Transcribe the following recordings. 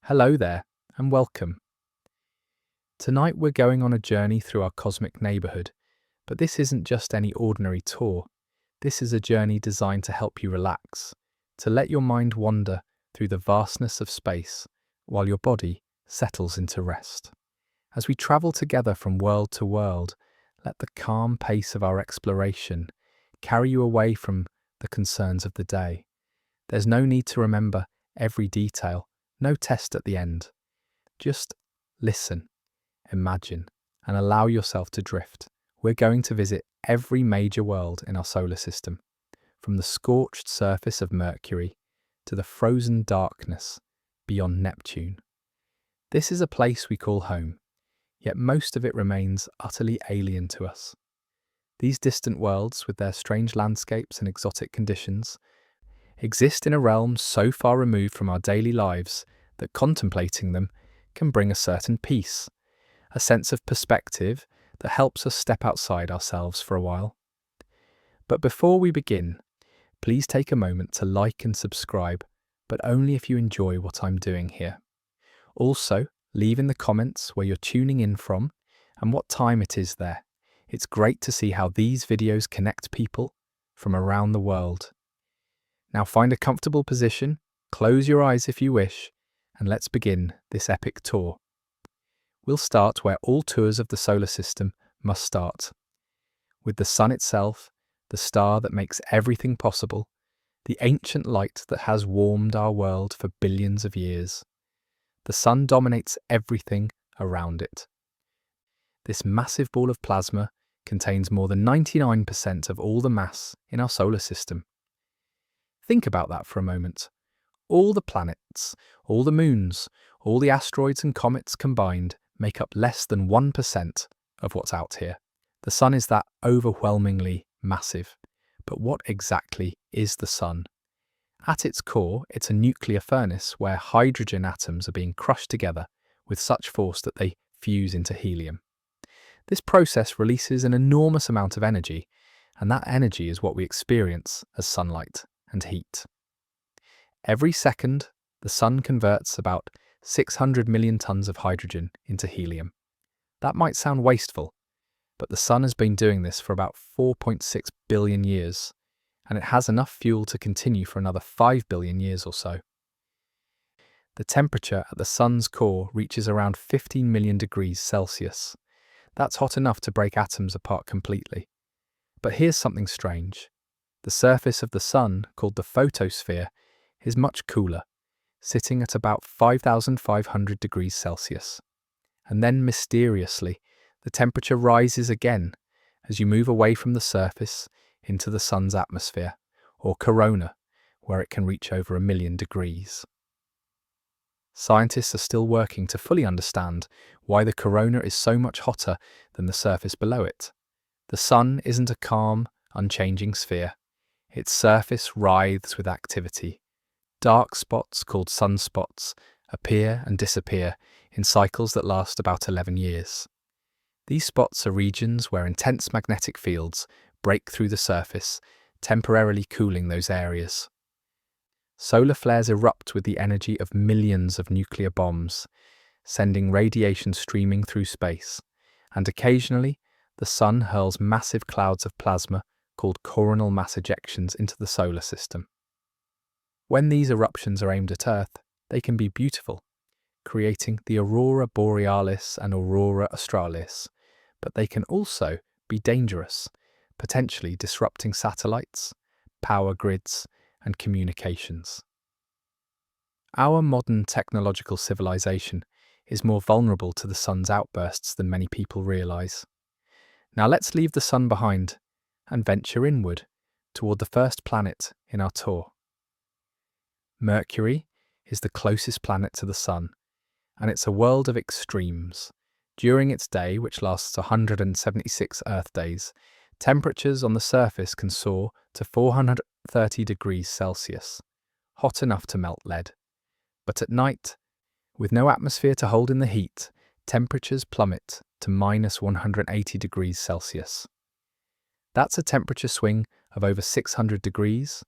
Hello there, and welcome. Tonight we're going on a journey through our cosmic neighborhood, but this isn't just any ordinary tour. This is a journey designed to help you relax, to let your mind wander through the vastness of space while your body settles into rest. As we travel together from world to world, let the calm pace of our exploration carry you away from the concerns of the day. There's no need to remember every detail, no test at the end. Just listen, imagine, and allow yourself to drift. We're going to visit every major world in our solar system, from the scorched surface of Mercury to the frozen darkness beyond Neptune. This is a place we call home, yet most of it remains utterly alien to us. These distant worlds, with their strange landscapes and exotic conditions, exist in a realm so far removed from our daily lives that contemplating them can bring a certain peace, a sense of perspective that helps us step outside ourselves for a while. But before we begin, please take a moment to like and subscribe, but only if you enjoy what I'm doing here. Also, leave in the comments where you're tuning in from and what time it is there. It's great to see how these videos connect people from around the world. Now find a comfortable position, close your eyes if you wish, and let's begin this epic tour. We'll start where all tours of the solar system must start, with the sun itself, the star that makes everything possible, the ancient light that has warmed our world for billions of years. The sun dominates everything around it. This massive ball of plasma contains more than 99% of all the mass in our solar system. Think about that for a moment. All the planets, all the moons, all the asteroids and comets combined make up less than 1% of what's out here. The sun is that overwhelmingly massive. But what exactly is the sun? At its core, it's a nuclear furnace where hydrogen atoms are being crushed together with such force that they fuse into helium. This process releases an enormous amount of energy, and that energy is what we experience as sunlight and heat. Every second, the sun converts about 600 million tons of hydrogen into helium. That might sound wasteful, but the sun has been doing this for about 4.6 billion years, and it has enough fuel to continue for another 5 billion years or so. The temperature at the sun's core reaches around 15 million degrees Celsius. That's hot enough to break atoms apart completely. But here's something strange. The surface of the sun, called the photosphere, is much cooler, sitting at about 5,500 degrees Celsius. And then mysteriously, the temperature rises again as you move away from the surface into the sun's atmosphere, or corona, where it can reach over 1,000,000 degrees. Scientists are still working to fully understand why the corona is so much hotter than the surface below it. The sun isn't a calm, unchanging sphere. Its surface writhes with activity. Dark spots, called sunspots, appear and disappear in cycles that last about 11 years. These spots are regions where intense magnetic fields break through the surface, temporarily cooling those areas. Solar flares erupt with the energy of millions of nuclear bombs, sending radiation streaming through space, and occasionally the sun hurls massive clouds of plasma called coronal mass ejections into the solar system. When these eruptions are aimed at Earth, they can be beautiful, creating the aurora borealis and aurora australis, but they can also be dangerous, potentially disrupting satellites, power grids, and communications. Our modern technological civilization is more vulnerable to the sun's outbursts than many people realize. Now let's leave the sun behind and venture inward toward the first planet in our tour. Mercury is the closest planet to the sun, and it's a world of extremes. During its day, which lasts 176 Earth days, temperatures on the surface can soar to 430 degrees Celsius, hot enough to melt lead. But at night, with no atmosphere to hold in the heat, temperatures plummet to minus 180 degrees Celsius. That's a temperature swing of over 600 degrees,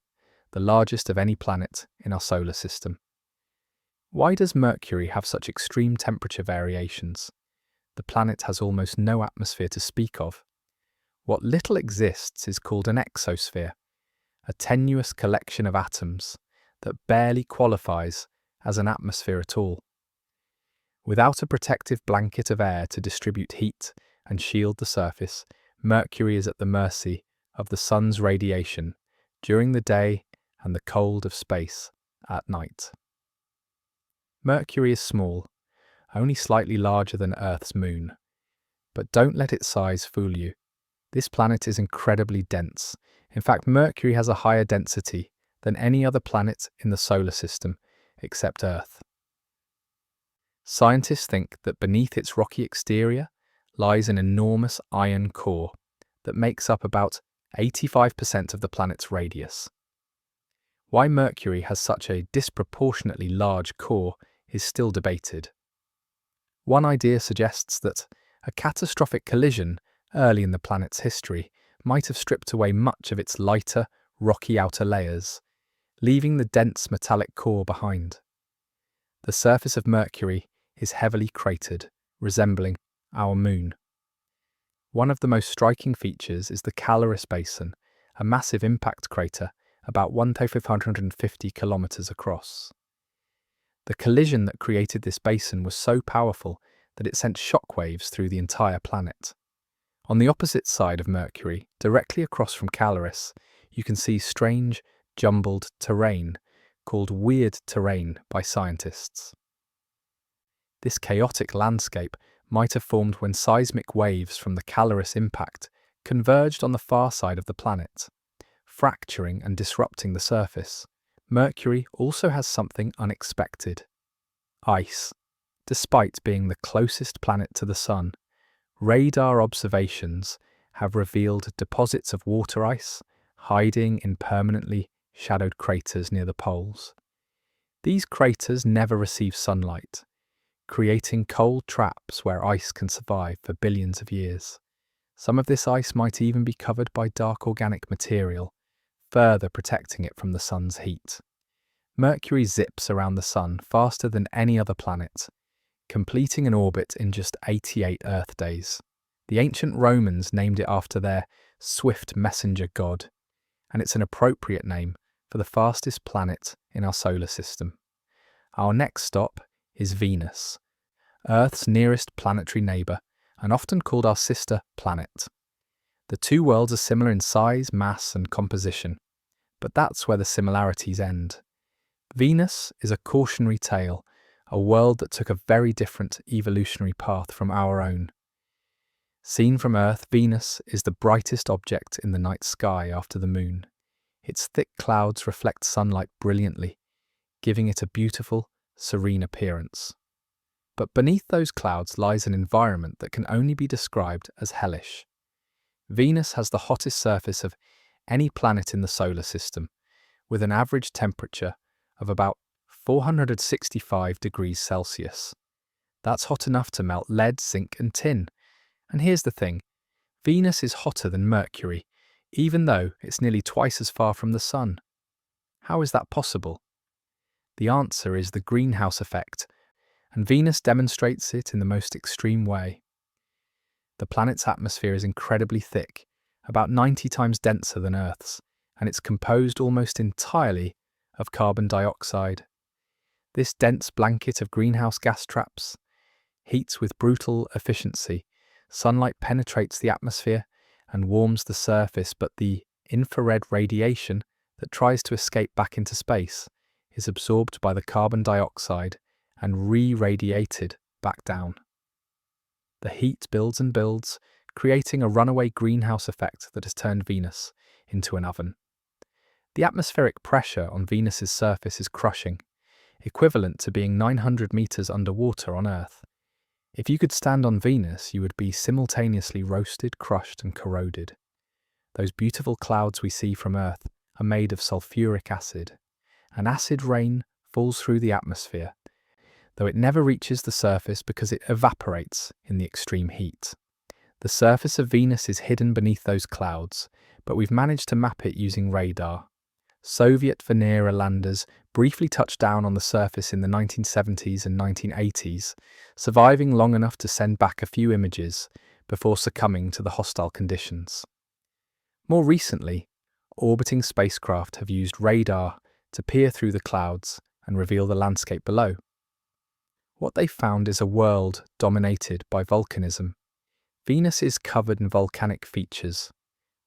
the largest of any planet in our solar system. Why does Mercury have such extreme temperature variations? The planet has almost no atmosphere to speak of. What little exists is called an exosphere, a tenuous collection of atoms that barely qualifies as an atmosphere at all. Without a protective blanket of air to distribute heat and shield the surface, Mercury is at the mercy of the sun's radiation during the day and the cold of space at night. Mercury is small, only slightly larger than Earth's moon. But don't let its size fool you. This planet is incredibly dense. In fact, Mercury has a higher density than any other planet in the solar system except Earth. Scientists think that beneath its rocky exterior lies an enormous iron core that makes up about 85% of the planet's radius. Why Mercury has such a disproportionately large core is still debated. One idea suggests that a catastrophic collision early in the planet's history might have stripped away much of its lighter, rocky outer layers, leaving the dense metallic core behind. The surface of Mercury is heavily cratered, resembling our moon. One of the most striking features is the Caloris Basin, a massive impact crater about 1,550 kilometers across. The collision that created this basin was so powerful that it sent shockwaves through the entire planet. On the opposite side of Mercury, directly across from Caloris, you can see strange, jumbled terrain called weird terrain by scientists. This chaotic landscape might have formed when seismic waves from the Caloris impact converged on the far side of the planet, fracturing and disrupting the surface. Mercury also has something unexpected: ice. Despite being the closest planet to the Sun, radar observations have revealed deposits of water ice hiding in permanently shadowed craters near the poles. These craters never receive sunlight, creating cold traps where ice can survive for billions of years. Some of this ice might even be covered by dark organic material, further protecting it from the Sun's heat. Mercury zips around the Sun faster than any other planet, completing an orbit in just 88 Earth days. The ancient Romans named it after their swift messenger god, and it's an appropriate name for the fastest planet in our solar system. Our next stop is Venus, Earth's nearest planetary neighbour, and often called our sister planet. The two worlds are similar in size, mass, and composition, but that's where the similarities end. Venus is a cautionary tale, a world that took a very different evolutionary path from our own. Seen from Earth, Venus is the brightest object in the night sky after the moon. Its thick clouds reflect sunlight brilliantly, giving it a beautiful, serene appearance. But beneath those clouds lies an environment that can only be described as hellish. Venus has the hottest surface of any planet in the solar system, with an average temperature of about 465 degrees Celsius. That's hot enough to melt lead, zinc, and tin. And here's the thing: Venus is hotter than Mercury, even though it's nearly twice as far from the Sun. How is that possible? The answer is the greenhouse effect, and Venus demonstrates it in the most extreme way. The planet's atmosphere is incredibly thick, about 90 times denser than Earth's, and it's composed almost entirely of carbon dioxide. This dense blanket of greenhouse gas traps heats with brutal efficiency. Sunlight penetrates the atmosphere and warms the surface, but the infrared radiation that tries to escape back into space is absorbed by the carbon dioxide and re-radiated back down. The heat builds and builds, creating a runaway greenhouse effect that has turned Venus into an oven. The atmospheric pressure on Venus's surface is crushing, equivalent to being 900 meters underwater on Earth. If you could stand on Venus, you would be simultaneously roasted, crushed, and corroded. Those beautiful clouds we see from Earth are made of sulfuric acid. An acid rain falls through the atmosphere, though it never reaches the surface because it evaporates in the extreme heat. The surface of Venus is hidden beneath those clouds, but we've managed to map it using radar. Soviet Venera landers briefly touched down on the surface in the 1970s and 1980s, surviving long enough to send back a few images before succumbing to the hostile conditions. More recently, orbiting spacecraft have used radar to peer through the clouds and reveal the landscape below. What they found is a world dominated by volcanism. Venus is covered in volcanic features,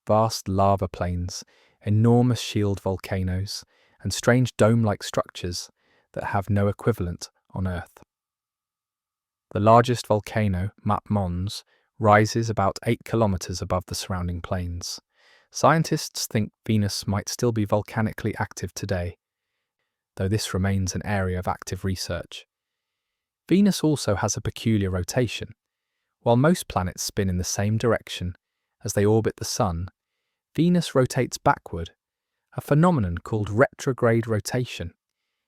vast lava plains, enormous shield volcanoes, and strange dome-like structures that have no equivalent on Earth. The largest volcano, Map Mons, rises about 8 kilometers above the surrounding plains. Scientists think Venus might still be volcanically active today, though this remains an area of active research. Venus also has a peculiar rotation. While most planets spin in the same direction as they orbit the Sun, Venus rotates backward, a phenomenon called retrograde rotation.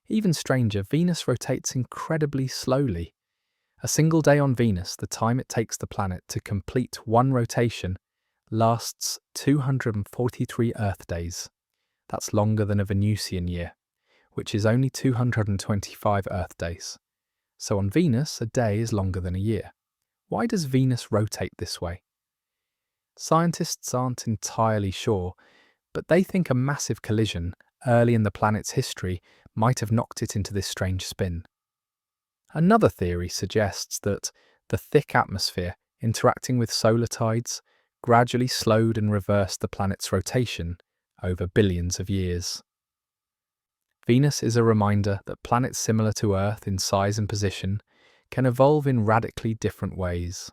Even stranger, Venus rotates incredibly slowly. A single day on Venus, the time it takes the planet to complete one rotation, lasts 243 Earth days. That's longer than a Venusian year, which is only 225 Earth days. So on Venus, a day is longer than a year. Why does Venus rotate this way? Scientists aren't entirely sure, but they think a massive collision early in the planet's history might have knocked it into this strange spin. Another theory suggests that the thick atmosphere interacting with solar tides gradually slowed and reversed the planet's rotation over billions of years. Venus is a reminder that planets similar to Earth in size and position can evolve in radically different ways.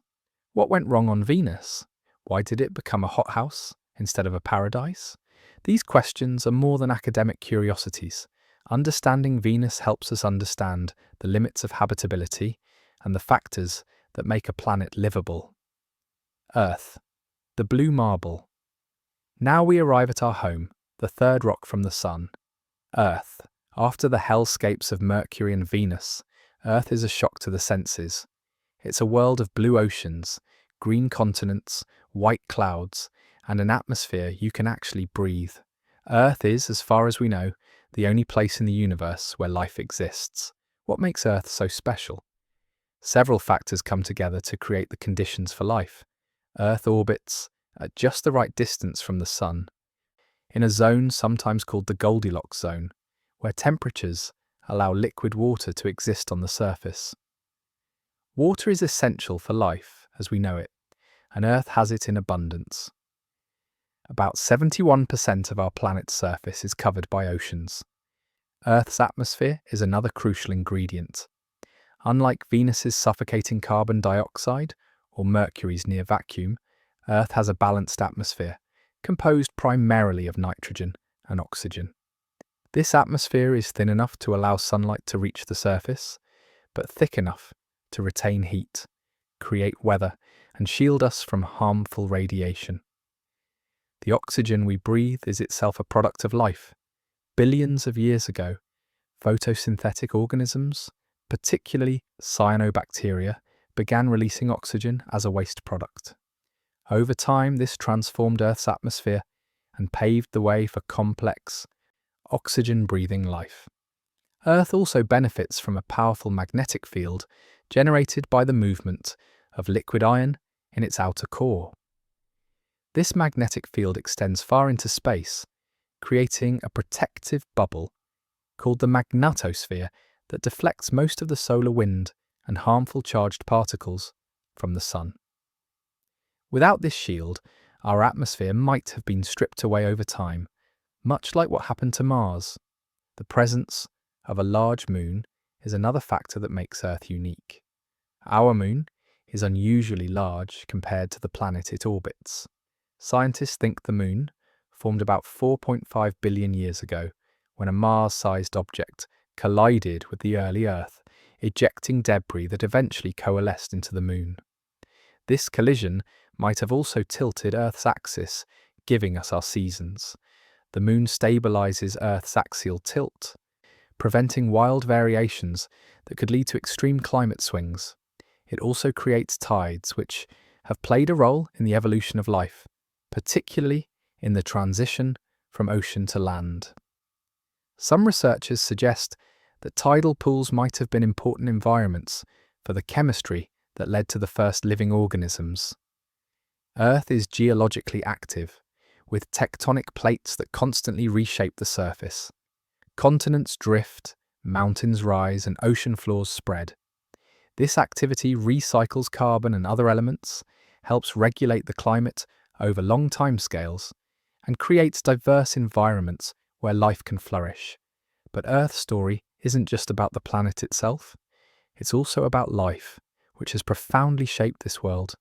What went wrong on Venus? Why did it become a hothouse instead of a paradise? These questions are more than academic curiosities. Understanding Venus helps us understand the limits of habitability and the factors that make a planet livable. Earth, the blue marble. Now we arrive at our home, the third rock from the Sun. Earth. After the hellscapes of Mercury and Venus, Earth is a shock to the senses. It's a world of blue oceans, green continents, white clouds, and an atmosphere you can actually breathe. Earth is, as far as we know, the only place in the universe where life exists. What makes Earth so special? Several factors come together to create the conditions for life. Earth orbits at just the right distance from the Sun, in a zone sometimes called the Goldilocks zone, where temperatures allow liquid water to exist on the surface. Water is essential for life as we know it, and Earth has it in abundance. About 71% of our planet's surface is covered by oceans. Earth's atmosphere is another crucial ingredient. Unlike Venus's suffocating carbon dioxide or Mercury's near vacuum, Earth has a balanced atmosphere, composed primarily of nitrogen and oxygen. This atmosphere is thin enough to allow sunlight to reach the surface, but thick enough to retain heat, create weather, and shield us from harmful radiation. The oxygen we breathe is itself a product of life. Billions of years ago, photosynthetic organisms, particularly cyanobacteria, began releasing oxygen as a waste product. Over time, this transformed Earth's atmosphere and paved the way for complex, oxygen-breathing life. Earth also benefits from a powerful magnetic field generated by the movement of liquid iron in its outer core. This magnetic field extends far into space, creating a protective bubble called the magnetosphere that deflects most of the solar wind and harmful charged particles from the Sun. Without this shield, our atmosphere might have been stripped away over time, much like what happened to Mars. The presence of a large moon is another factor that makes Earth unique. Our moon is unusually large compared to the planet it orbits. Scientists think the moon formed about 4.5 billion years ago when a Mars-sized object collided with the early Earth, ejecting debris that eventually coalesced into the moon. This collision might have also tilted Earth's axis, giving us our seasons. The moon stabilizes Earth's axial tilt, preventing wild variations that could lead to extreme climate swings. It also creates tides, which have played a role in the evolution of life, particularly in the transition from ocean to land. Some researchers suggest that tidal pools might have been important environments for the chemistry that led to the first living organisms. Earth is geologically active, with tectonic plates that constantly reshape the surface. Continents drift, mountains rise, and ocean floors spread. This activity recycles carbon and other elements, helps regulate the climate over long timescales, and creates diverse environments where life can flourish. But Earth's story isn't just about the planet itself, it's also about life, which has profoundly shaped this world.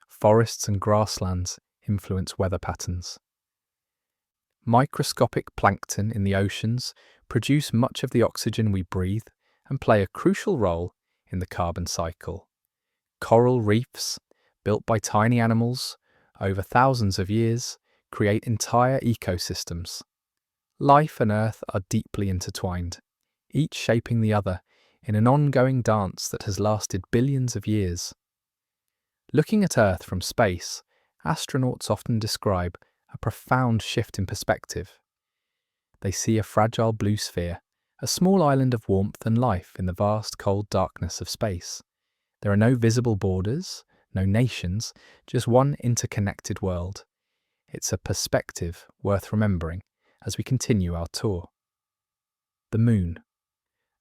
Forests and grasslands influence weather patterns. Microscopic plankton in the oceans produce much of the oxygen we breathe and play a crucial role in the carbon cycle. Coral reefs, built by tiny animals over thousands of years, create entire ecosystems. Life and Earth are deeply intertwined, each shaping the other in an ongoing dance that has lasted billions of years. Looking at Earth from space, astronauts often describe a profound shift in perspective. They see a fragile blue sphere, a small island of warmth and life in the vast cold darkness of space. There are no visible borders, no nations, just one interconnected world. It's a perspective worth remembering as we continue our tour. The Moon,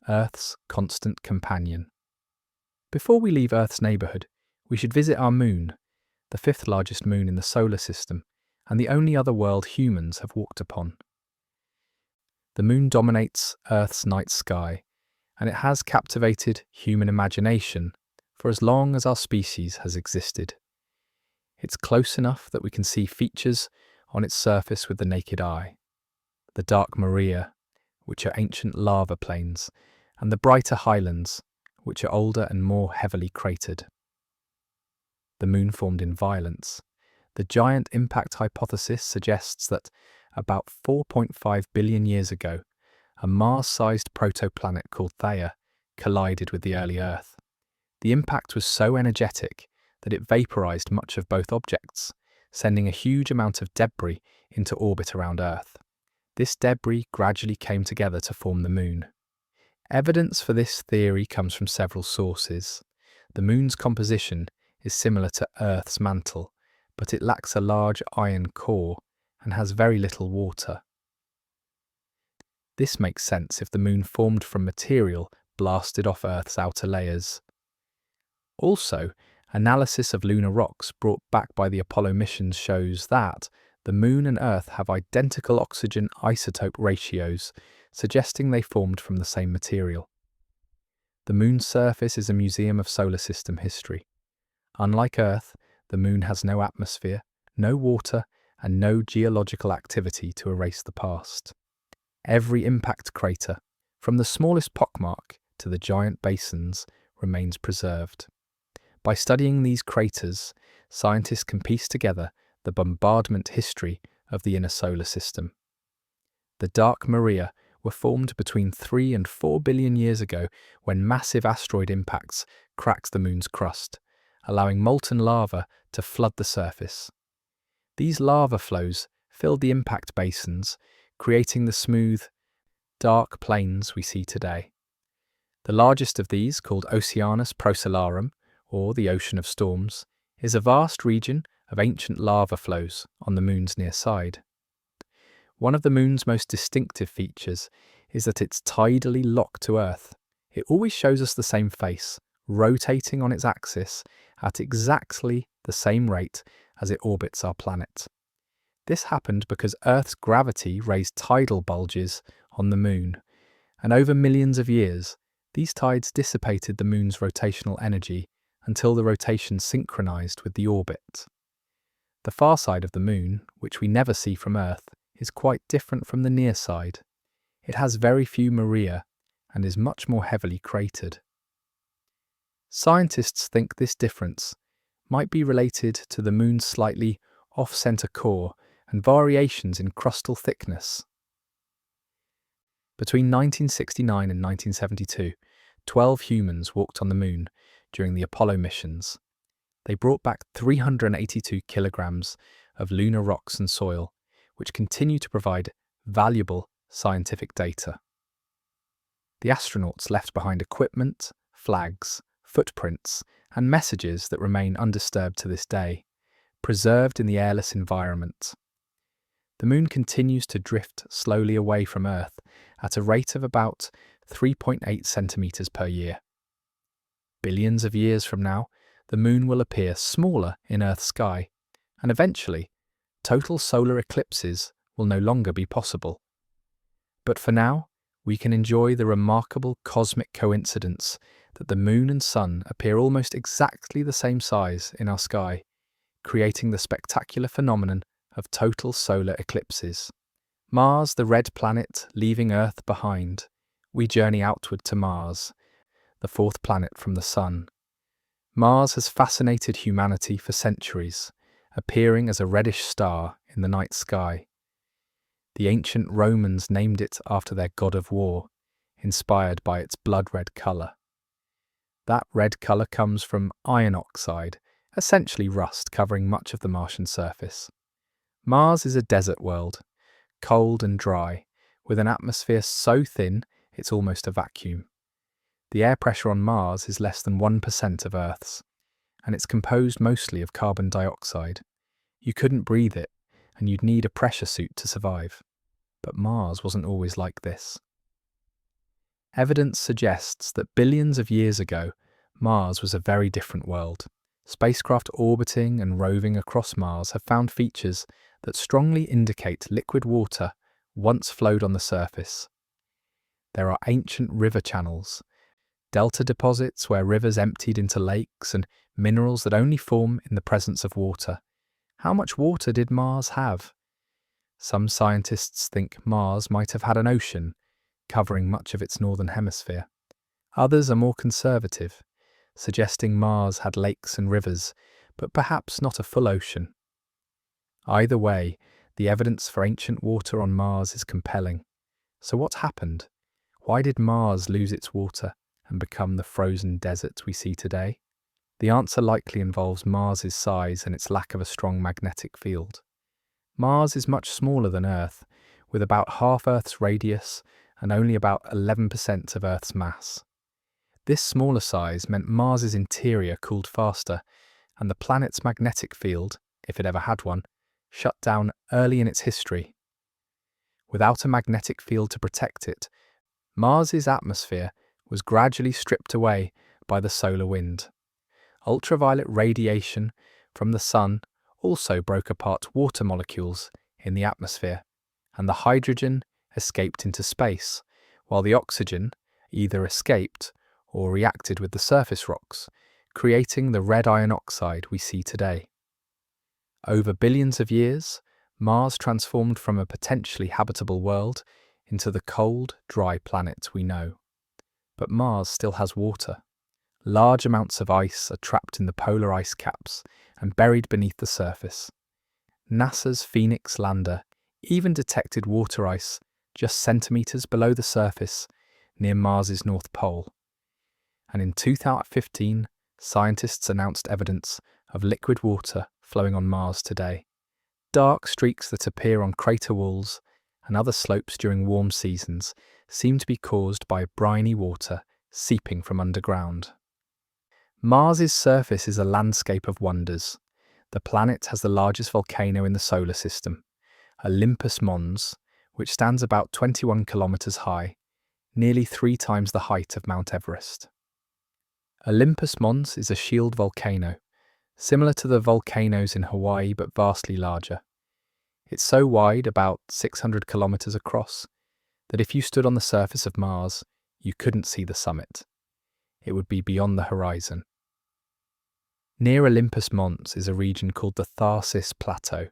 Earth's constant companion. Before we leave Earth's neighbourhood, we should visit our moon, the fifth largest moon in the solar system, and the only other world humans have walked upon. The moon dominates Earth's night sky, and it has captivated human imagination for as long as our species has existed. It's close enough that we can see features on its surface with the naked eye. The dark Maria, which are ancient lava plains, and the brighter highlands, which are older and more heavily cratered. The moon formed in violence. The giant impact hypothesis suggests that about 4.5 billion years ago, a Mars-sized protoplanet called Theia collided with the early Earth. The impact was so energetic that it vaporized much of both objects, sending a huge amount of debris into orbit around Earth. This debris gradually came together to form the moon. Evidence for this theory comes from several sources. The moon's composition is similar to Earth's mantle, but it lacks a large iron core and has very little water. This makes sense if the moon formed from material blasted off Earth's outer layers. Also, analysis of lunar rocks brought back by the Apollo missions shows that the moon and Earth have identical oxygen isotope ratios, suggesting they formed from the same material. The moon's surface is a museum of solar system history. Unlike Earth, the moon has no atmosphere, no water, and no geological activity to erase the past. Every impact crater, from the smallest pockmark to the giant basins, remains preserved. By studying these craters, scientists can piece together the bombardment history of the inner solar system. The dark Maria were formed between 3 and 4 billion years ago when massive asteroid impacts cracked the moon's crust, allowing molten lava to flood the surface. These lava flows filled the impact basins, creating the smooth, dark plains we see today. The largest of these, called Oceanus Procellarum, or the Ocean of Storms, is a vast region of ancient lava flows on the moon's near side. One of the moon's most distinctive features is that it's tidally locked to Earth. It always shows us the same face, rotating on its axis at exactly the same rate as it orbits our planet. This happened because Earth's gravity raised tidal bulges on the moon, and over millions of years, these tides dissipated the moon's rotational energy until the rotation synchronized with the orbit. The far side of the moon, which we never see from Earth, is quite different from the near side. It has very few maria and is much more heavily cratered. Scientists think this difference might be related to the moon's slightly off-center core and variations in crustal thickness. Between 1969 and 1972, 12 humans walked on the moon during the Apollo missions. They brought back 382 kilograms of lunar rocks and soil, which continue to provide valuable scientific data. The astronauts left behind equipment, flags, footprints, and messages that remain undisturbed to this day, preserved in the airless environment. The Moon continues to drift slowly away from Earth at a rate of about 3.8 centimeters per year. Billions of years from now, the Moon will appear smaller in Earth's sky, and eventually, total solar eclipses will no longer be possible. But for now, we can enjoy the remarkable cosmic coincidence that the Moon and Sun appear almost exactly the same size in our sky, creating the spectacular phenomenon of total solar eclipses. Mars, the red planet, leaving Earth behind, we journey outward to Mars, the fourth planet from the Sun. Mars has fascinated humanity for centuries, appearing as a reddish star in the night sky. The ancient Romans named it after their god of war, inspired by its blood-red colour. That red colour comes from iron oxide, essentially rust covering much of the Martian surface. Mars is a desert world, cold and dry, with an atmosphere so thin it's almost a vacuum. The air pressure on Mars is less than 1% of Earth's, and it's composed mostly of carbon dioxide. You couldn't breathe it, and you'd need a pressure suit to survive. But Mars wasn't always like this. Evidence suggests that billions of years ago, Mars was a very different world. Spacecraft orbiting and roving across Mars have found features that strongly indicate liquid water once flowed on the surface. There are ancient river channels, delta deposits where rivers emptied into lakes, and minerals that only form in the presence of water. How much water did Mars have? Some scientists think Mars might have had an ocean, covering much of its northern hemisphere. Others are more conservative, suggesting Mars had lakes and rivers, but perhaps not a full ocean. Either way, the evidence for ancient water on Mars is compelling. So what happened? Why did Mars lose its water and become the frozen desert we see today? The answer likely involves Mars's size and its lack of a strong magnetic field. Mars is much smaller than Earth, with about half Earth's radius and only about 11% of Earth's mass. This smaller size meant Mars's interior cooled faster, and the planet's magnetic field, if it ever had one, shut down early in its history. Without a magnetic field to protect it, Mars's atmosphere was gradually stripped away by the solar wind. Ultraviolet radiation from the Sun also broke apart water molecules in the atmosphere, and the hydrogen escaped into space, while the oxygen either escaped or reacted with the surface rocks, creating the red iron oxide we see today. Over billions of years, Mars transformed from a potentially habitable world into the cold, dry planet we know. But Mars still has water. Large amounts of ice are trapped in the polar ice caps and buried beneath the surface. NASA's Phoenix lander even detected water ice just centimeters below the surface near Mars's North Pole. And in 2015, scientists announced evidence of liquid water flowing on Mars today. Dark streaks that appear on crater walls and other slopes during warm seasons seem to be caused by briny water seeping from underground. Mars's surface is a landscape of wonders. The planet has the largest volcano in the solar system, Olympus Mons, which stands about 21 kilometers high, nearly 3 times the height of Mount Everest. Olympus Mons is a shield volcano, similar to the volcanoes in Hawaii but vastly larger. It's so wide, about 600 kilometers across, that if you stood on the surface of Mars, you couldn't see the summit. It would be beyond the horizon. Near Olympus Mons is a region called the Tharsis Plateau,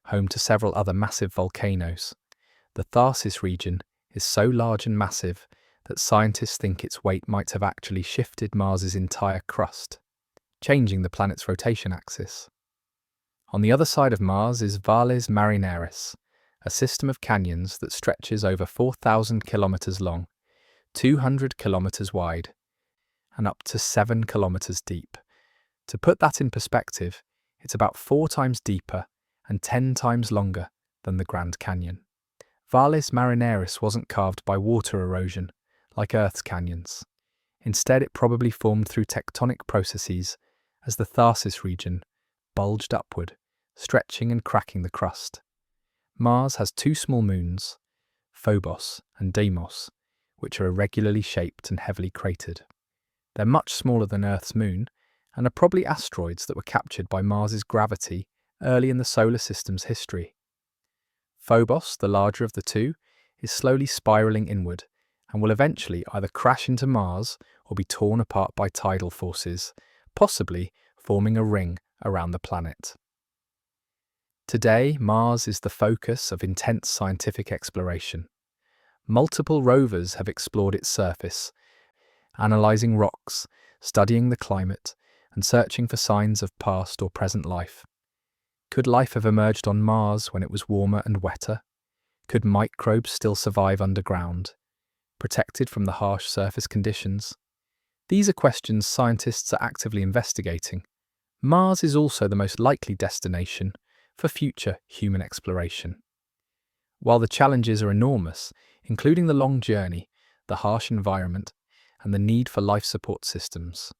home to several other massive volcanoes. The Tharsis region is so large and massive that scientists think its weight might have actually shifted Mars's entire crust, changing the planet's rotation axis. On the other side of Mars is Valles Marineris, a system of canyons that stretches over 4,000 kilometers long, 200 kilometers wide, and up to 7 kilometers deep. To put that in perspective, it's about 4 times deeper and 10 times longer than the Grand Canyon. Valles Marineris wasn't carved by water erosion, like Earth's canyons. Instead, it probably formed through tectonic processes as the Tharsis region bulged upward, stretching and cracking the crust. Mars has two small moons, Phobos and Deimos, which are irregularly shaped and heavily cratered. They're much smaller than Earth's moon and are probably asteroids that were captured by Mars's gravity early in the solar system's history. Phobos, the larger of the two, is slowly spiraling inward and will eventually either crash into Mars or be torn apart by tidal forces, possibly forming a ring around the planet. Today, Mars is the focus of intense scientific exploration. Multiple rovers have explored its surface, analysing rocks, studying the climate, and searching for signs of past or present life. Could life have emerged on Mars when it was warmer and wetter? Could microbes still survive underground, protected from the harsh surface conditions? These are questions scientists are actively investigating. Mars is also the most likely destination for future human exploration. While the challenges are enormous, including the long journey, the harsh environment, and the need for life support systems,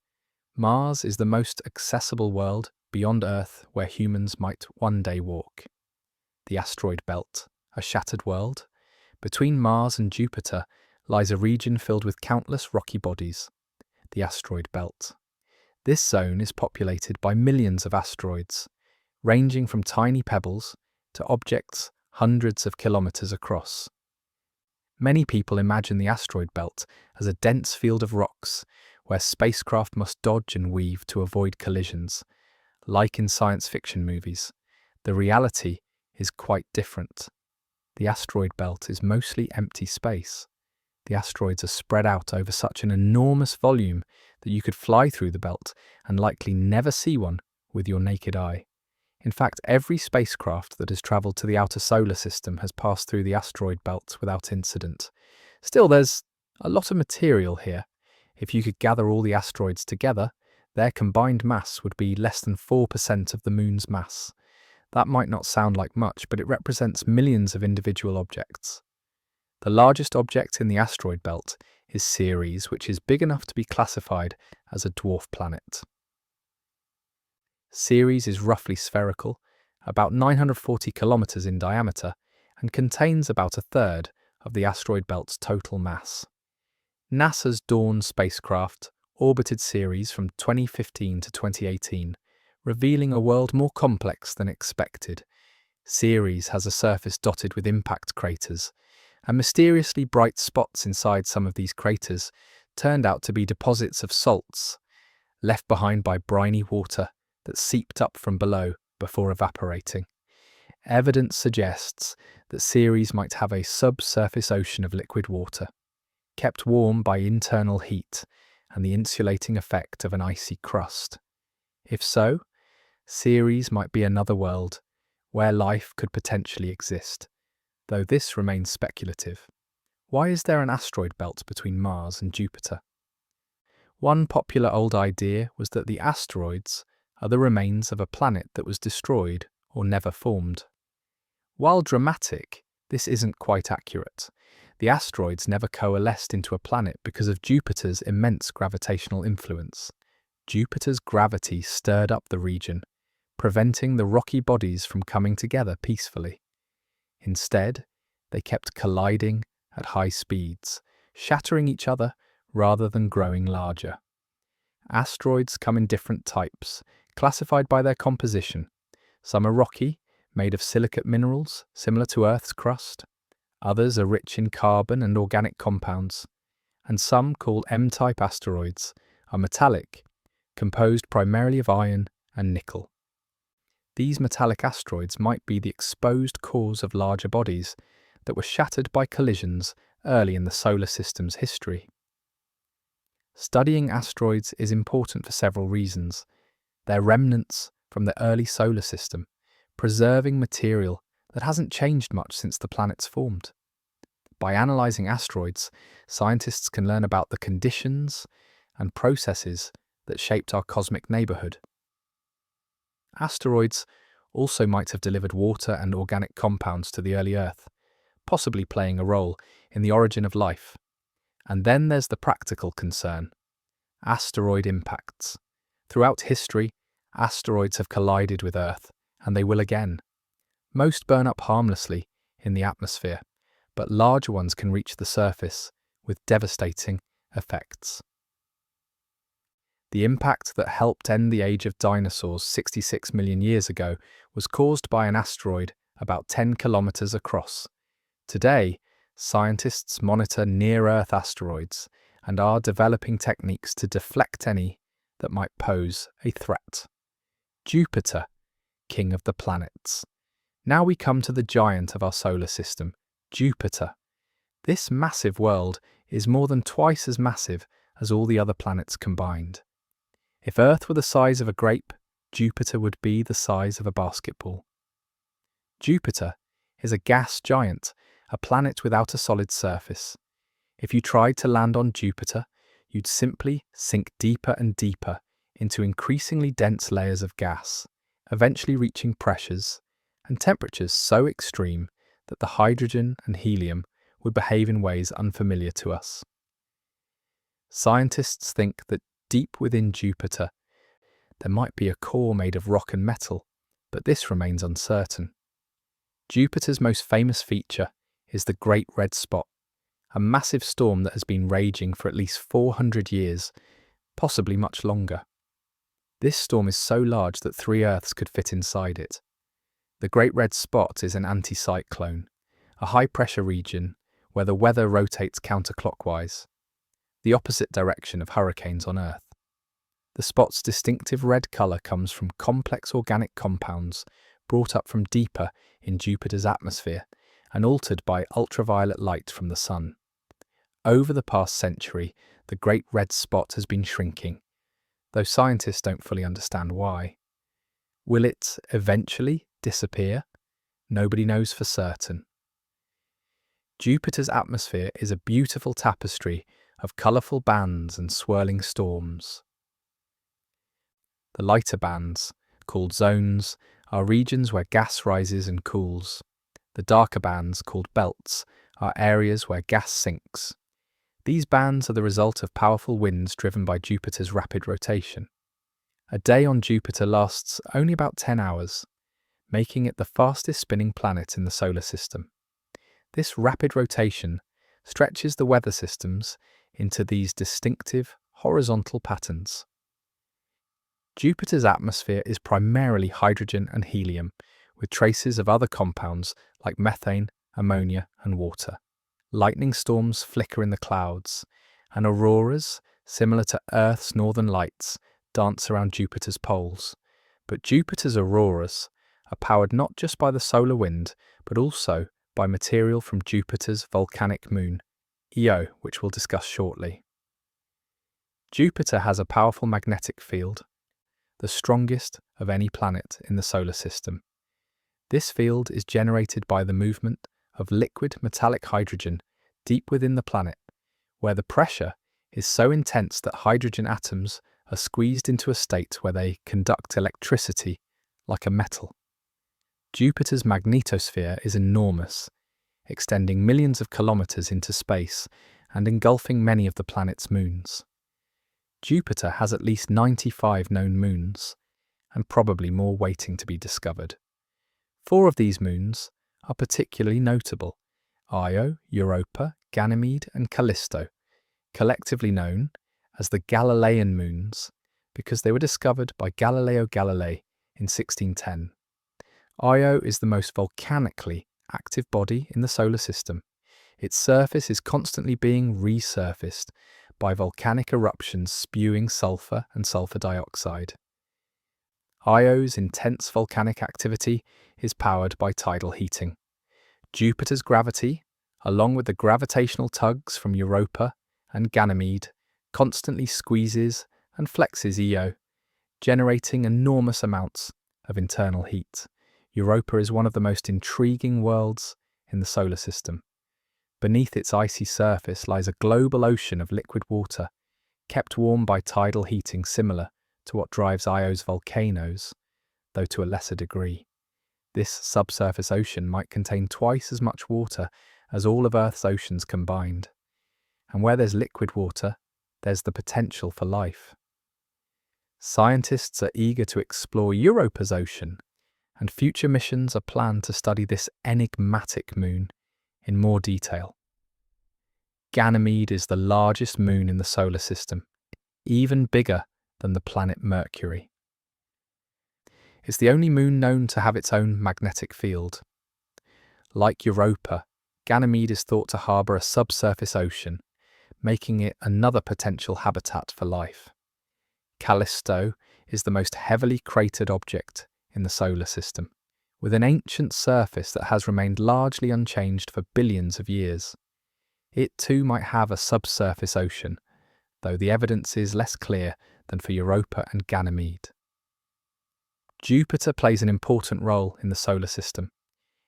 Mars is the most accessible world beyond Earth where humans might one day walk. The asteroid belt, a shattered world. Between Mars and Jupiter lies a region filled with countless rocky bodies, the asteroid belt. This zone is populated by millions of asteroids, ranging from tiny pebbles to objects hundreds of kilometers across. Many people imagine the asteroid belt as a dense field of rocks where spacecraft must dodge and weave to avoid collisions. Like in science fiction movies, the reality is quite different. The asteroid belt is mostly empty space. The asteroids are spread out over such an enormous volume that you could fly through the belt and likely never see one with your naked eye. In fact, every spacecraft that has travelled to the outer solar system has passed through the asteroid belt without incident. Still, there's a lot of material here. If you could gather all the asteroids together, their combined mass would be less than 4% of the Moon's mass. That might not sound like much, but it represents millions of individual objects. The largest object in the asteroid belt is Ceres, which is big enough to be classified as a dwarf planet. Ceres is roughly spherical, about 940 kilometers in diameter, and contains about a third of the asteroid belt's total mass. NASA's Dawn spacecraft orbited Ceres from 2015 to 2018, revealing a world more complex than expected. Ceres has a surface dotted with impact craters, and mysteriously bright spots inside some of these craters turned out to be deposits of salts, left behind by briny water that seeped up from below before evaporating. Evidence suggests that Ceres might have a subsurface ocean of liquid water, kept warm by internal heat and the insulating effect of an icy crust. If so, Ceres might be another world where life could potentially exist, though this remains speculative. Why is there an asteroid belt between Mars and Jupiter? One popular old idea was that the asteroids are the remains of a planet that was destroyed or never formed. While dramatic, this isn't quite accurate. The asteroids never coalesced into a planet because of Jupiter's immense gravitational influence. Jupiter's gravity stirred up the region, preventing the rocky bodies from coming together peacefully. Instead, they kept colliding at high speeds, shattering each other rather than growing larger. Asteroids come in different types, classified by their composition. Some are rocky, made of silicate minerals, similar to Earth's crust. Others are rich in carbon and organic compounds. And some, called M-type asteroids, are metallic, composed primarily of iron and nickel. These metallic asteroids might be the exposed cores of larger bodies that were shattered by collisions early in the solar system's history. Studying asteroids is important for several reasons. They're remnants from the early solar system, preserving material that hasn't changed much since the planets formed. By analysing asteroids, scientists can learn about the conditions and processes that shaped our cosmic neighbourhood. Asteroids also might have delivered water and organic compounds to the early Earth, possibly playing a role in the origin of life. And then there's the practical concern: asteroid impacts. Throughout history, asteroids have collided with Earth, and they will again. Most burn up harmlessly in the atmosphere, but larger ones can reach the surface with devastating effects. The impact that helped end the age of dinosaurs 66 million years ago was caused by an asteroid about 10 kilometers across. Today, scientists monitor near-Earth asteroids and are developing techniques to deflect any that might pose a threat. Jupiter, king of the planets. Now we come to the giant of our solar system, Jupiter. This massive world is more than twice as massive as all the other planets combined. If Earth were the size of a grape, Jupiter would be the size of a basketball. Jupiter is a gas giant, a planet without a solid surface. If you tried to land on Jupiter, you'd simply sink deeper and deeper into increasingly dense layers of gas, eventually reaching pressures and temperatures so extreme that the hydrogen and helium would behave in ways unfamiliar to us. Scientists think that deep within Jupiter, there might be a core made of rock and metal, but this remains uncertain. Jupiter's most famous feature is the Great Red Spot, a massive storm that has been raging for at least 400 years, possibly much longer. This storm is so large that 3 Earths could fit inside it. The Great Red Spot is an anticyclone, a high-pressure region where the weather rotates counterclockwise, the opposite direction of hurricanes on Earth. The spot's distinctive red colour comes from complex organic compounds brought up from deeper in Jupiter's atmosphere and altered by ultraviolet light from the sun. Over the past century, the Great Red Spot has been shrinking, though scientists don't fully understand why. Will it eventually disappear? Nobody knows for certain. Jupiter's atmosphere is a beautiful tapestry of colourful bands and swirling storms. The lighter bands, called zones, are regions where gas rises and cools. The darker bands, called belts, are areas where gas sinks. These bands are the result of powerful winds driven by Jupiter's rapid rotation. A day on Jupiter lasts only about 10 hours, making it the fastest spinning planet in the solar system. This rapid rotation stretches the weather systems into these distinctive horizontal patterns. Jupiter's atmosphere is primarily hydrogen and helium, with traces of other compounds like methane, ammonia, and water. Lightning storms flicker in the clouds, and auroras, similar to Earth's northern lights, dance around Jupiter's poles. But Jupiter's auroras are powered not just by the solar wind, but also by material from Jupiter's volcanic moon, Io, which we'll discuss shortly. Jupiter has a powerful magnetic field, the strongest of any planet in the solar system. This field is generated by the movement of liquid metallic hydrogen deep within the planet, where the pressure is so intense that hydrogen atoms are squeezed into a state where they conduct electricity like a metal. Jupiter's magnetosphere is enormous, extending millions of kilometers into space and engulfing many of the planet's moons. Jupiter has at least 95 known moons, and probably more waiting to be discovered. 4 of these moons are particularly notable: Io, Europa, Ganymede, and Callisto, collectively known as the Galilean moons because they were discovered by Galileo Galilei in 1610. Io is the most volcanically active body in the solar system. Its surface is constantly being resurfaced by volcanic eruptions spewing sulfur and sulfur dioxide. Io's intense volcanic activity is powered by tidal heating. Jupiter's gravity, along with the gravitational tugs from Europa and Ganymede, constantly squeezes and flexes Io, generating enormous amounts of internal heat. Europa is one of the most intriguing worlds in the solar system. Beneath its icy surface lies a global ocean of liquid water, kept warm by tidal heating similar to what drives Io's volcanoes, though to a lesser degree. This subsurface ocean might contain twice as much water as all of Earth's oceans combined. And where there's liquid water, there's the potential for life. Scientists are eager to explore Europa's ocean, and future missions are planned to study this enigmatic moon in more detail. Ganymede is the largest moon in the solar system, even bigger than the planet Mercury. It's the only moon known to have its own magnetic field. Like Europa, Ganymede is thought to harbour a subsurface ocean, making it another potential habitat for life. Callisto is the most heavily cratered object in the solar system, with an ancient surface that has remained largely unchanged for billions of years. It too might have a subsurface ocean, though the evidence is less clear than for Europa and Ganymede. Jupiter plays an important role in the solar system.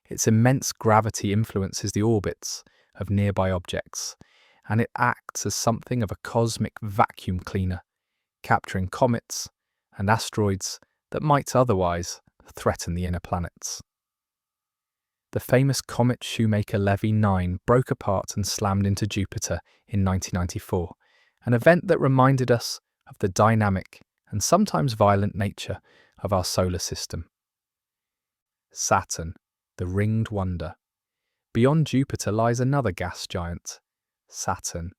Its immense gravity influences the orbits of nearby objects, and it acts as something of a cosmic vacuum cleaner, capturing comets and asteroids that might otherwise threaten the inner planets. The famous comet Shoemaker-Levy 9 broke apart and slammed into Jupiter in 1994, an event that reminded us of the dynamic and sometimes violent nature of our solar system. Saturn, the ringed wonder. Beyond Jupiter lies another gas giant, Saturn.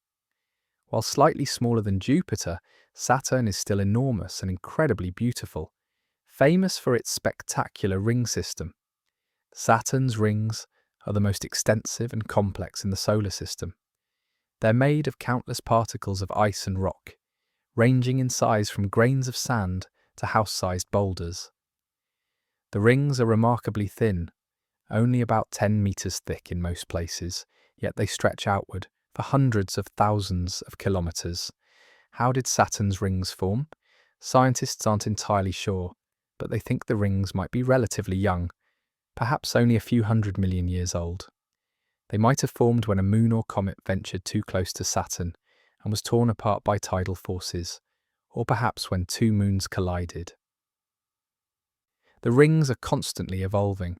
While slightly smaller than Jupiter, Saturn is still enormous and incredibly beautiful, famous for its spectacular ring system. Saturn's rings are the most extensive and complex in the solar system. They're made of countless particles of ice and rock, ranging in size from grains of sand to house-sized boulders. The rings are remarkably thin, only about 10 meters thick in most places, yet they stretch outward for hundreds of thousands of kilometers. How did Saturn's rings form? Scientists aren't entirely sure, but they think the rings might be relatively young, perhaps only a few 100 million years old. They might have formed when a moon or comet ventured too close to Saturn and was torn apart by tidal forces, or perhaps when two moons collided. The rings are constantly evolving.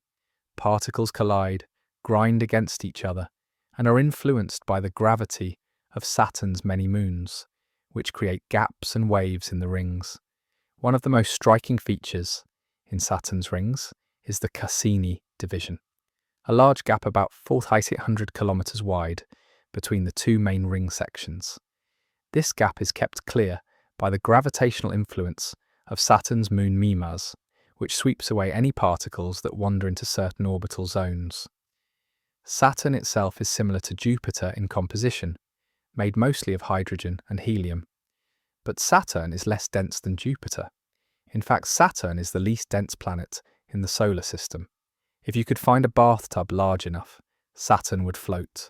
Particles collide, grind against each other, and are influenced by the gravity of Saturn's many moons, which create gaps and waves in the rings. One of the most striking features in Saturn's rings is the Cassini division, a large gap about 4,800 kilometers wide between the two main ring sections. This gap is kept clear by the gravitational influence of Saturn's moon Mimas, which sweeps away any particles that wander into certain orbital zones. Saturn itself is similar to Jupiter in composition, made mostly of hydrogen and helium. But Saturn is less dense than Jupiter. In fact, Saturn is the least dense planet in the solar system. If you could find a bathtub large enough, Saturn would float.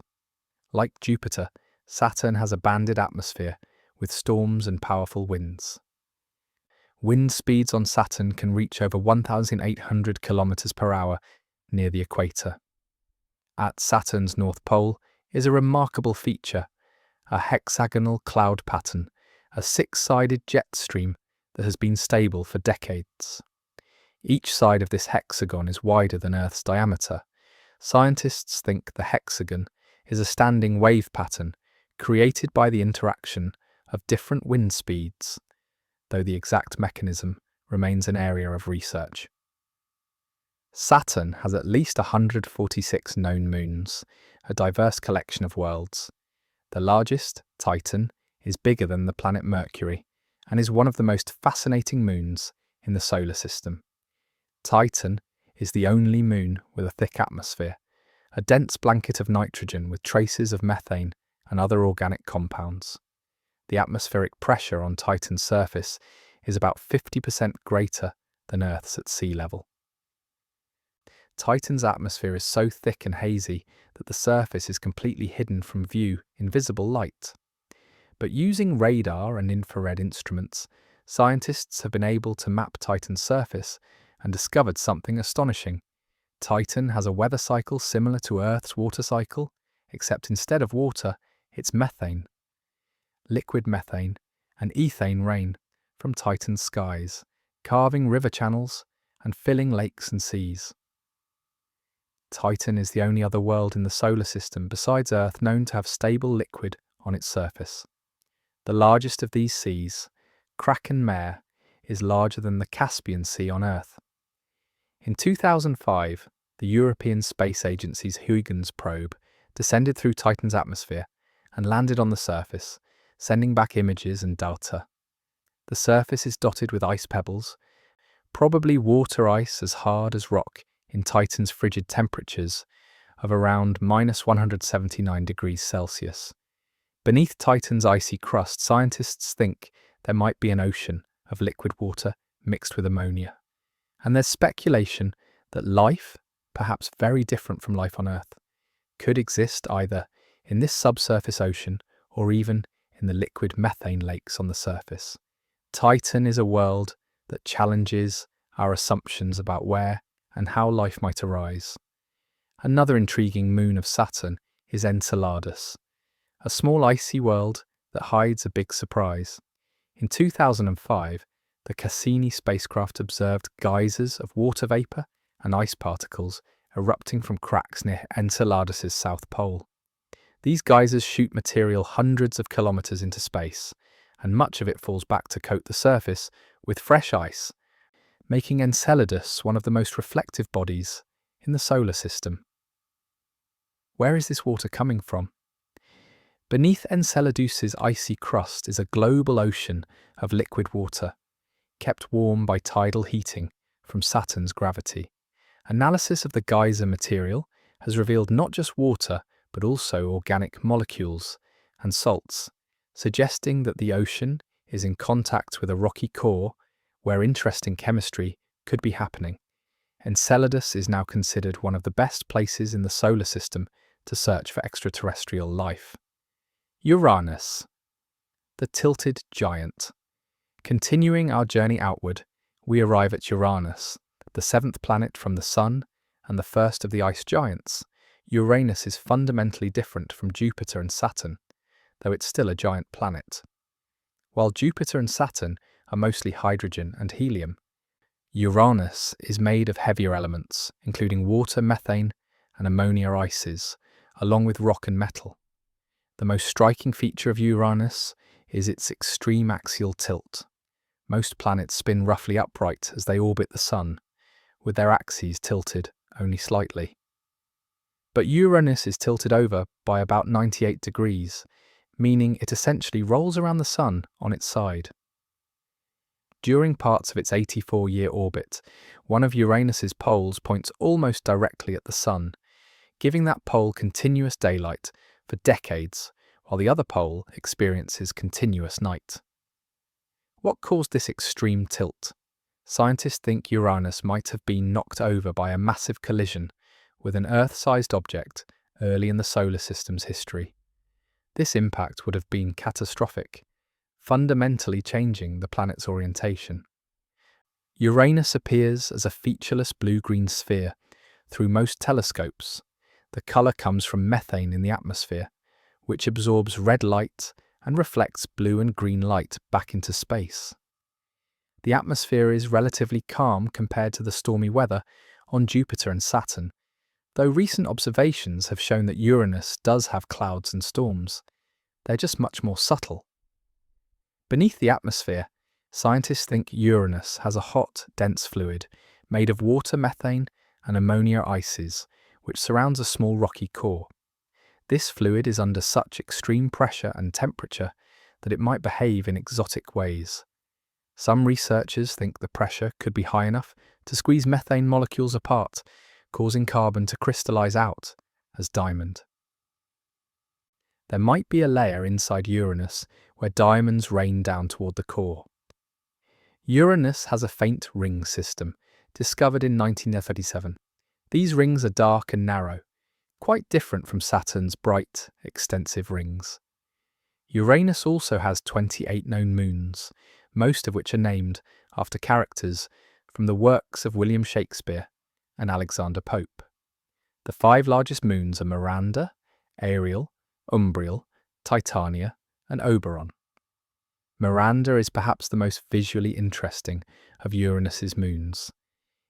Like Jupiter, Saturn has a banded atmosphere with storms and powerful winds. Wind speeds on Saturn can reach over 1,800 kilometers per hour near the equator. At Saturn's north pole is a remarkable feature, a hexagonal cloud pattern, a six-sided jet stream that has been stable for decades. Each side of this hexagon is wider than Earth's diameter. Scientists think the hexagon is a standing wave pattern created by the interaction of different wind speeds, though the exact mechanism remains an area of research. Saturn has at least 146 known moons, a diverse collection of worlds. The largest, Titan, is bigger than the planet Mercury and is one of the most fascinating moons in the solar system. Titan is the only moon with a thick atmosphere, a dense blanket of nitrogen with traces of methane and other organic compounds. The atmospheric pressure on Titan's surface is about 50% greater than Earth's at sea level. Titan's atmosphere is so thick and hazy that the surface is completely hidden from view in visible light. But using radar and infrared instruments, scientists have been able to map Titan's surface and discovered something astonishing. Titan has a weather cycle similar to Earth's water cycle, except instead of water, it's methane. Liquid methane and ethane rain from Titan's skies, carving river channels and filling lakes and seas. Titan is the only other world in the solar system besides Earth known to have stable liquid on its surface. The largest of these seas, Kraken Mare, is larger than the Caspian Sea on Earth. In 2005, the European Space Agency's Huygens probe descended through Titan's atmosphere and landed on the surface, sending back images and data. The surface is dotted with ice pebbles, probably water ice as hard as rock in Titan's frigid temperatures of around -179 degrees Celsius. Beneath Titan's icy crust, scientists think there might be an ocean of liquid water mixed with ammonia. And there's speculation that life, perhaps very different from life on Earth, could exist either in this subsurface ocean or even in the liquid methane lakes on the surface. Titan is a world that challenges our assumptions about where and how life might arise. Another intriguing moon of Saturn is Enceladus, a small icy world that hides a big surprise. In 2005, the Cassini spacecraft observed geysers of water vapor and ice particles erupting from cracks near Enceladus's south pole. These geysers shoot material hundreds of kilometers into space, and much of it falls back to coat the surface with fresh ice, making Enceladus one of the most reflective bodies in the solar system. Where is this water coming from? Beneath Enceladus's icy crust is a global ocean of liquid water, kept warm by tidal heating from Saturn's gravity. Analysis of the geyser material has revealed not just water, but also organic molecules and salts, suggesting that the ocean is in contact with a rocky core where interesting chemistry could be happening. Enceladus is now considered one of the best places in the solar system to search for extraterrestrial life. Uranus, the tilted giant. Continuing our journey outward, we arrive at Uranus, the seventh planet from the Sun and the first of the ice giants. Uranus is fundamentally different from Jupiter and Saturn, though it's still a giant planet. While Jupiter and Saturn are mostly hydrogen and helium, Uranus is made of heavier elements, including water, methane, and ammonia ices, along with rock and metal. The most striking feature of Uranus is its extreme axial tilt. Most planets spin roughly upright as they orbit the Sun, with their axes tilted only slightly. But Uranus is tilted over by about 98 degrees, meaning it essentially rolls around the Sun on its side. During parts of its 84-year orbit, one of Uranus's poles points almost directly at the Sun, giving that pole continuous daylight for decades, while the other pole experiences continuous night. What caused this extreme tilt? Scientists think Uranus might have been knocked over by a massive collision with an Earth-sized object early in the solar system's history. This impact would have been catastrophic, fundamentally changing the planet's orientation. Uranus appears as a featureless blue-green sphere through most telescopes. The colour comes from methane in the atmosphere, which absorbs red light and reflects blue and green light back into space. The atmosphere is relatively calm compared to the stormy weather on Jupiter and Saturn, though recent observations have shown that Uranus does have clouds and storms. They're just much more subtle. Beneath the atmosphere, scientists think Uranus has a hot, dense fluid made of water, methane, and ammonia ices, which surrounds a small rocky core. This fluid is under such extreme pressure and temperature that it might behave in exotic ways. Some researchers think the pressure could be high enough to squeeze methane molecules apart, causing carbon to crystallize out as diamond. There might be a layer inside Uranus where diamonds rain down toward the core. Uranus has a faint ring system, discovered in 1937. These rings are dark and narrow, quite different from Saturn's bright, extensive rings. Uranus also has 28 known moons, most of which are named after characters from the works of William Shakespeare and Alexander Pope. The 5 largest moons are Miranda, Ariel, Umbriel, Titania, and Oberon. Miranda is perhaps the most visually interesting of Uranus's moons.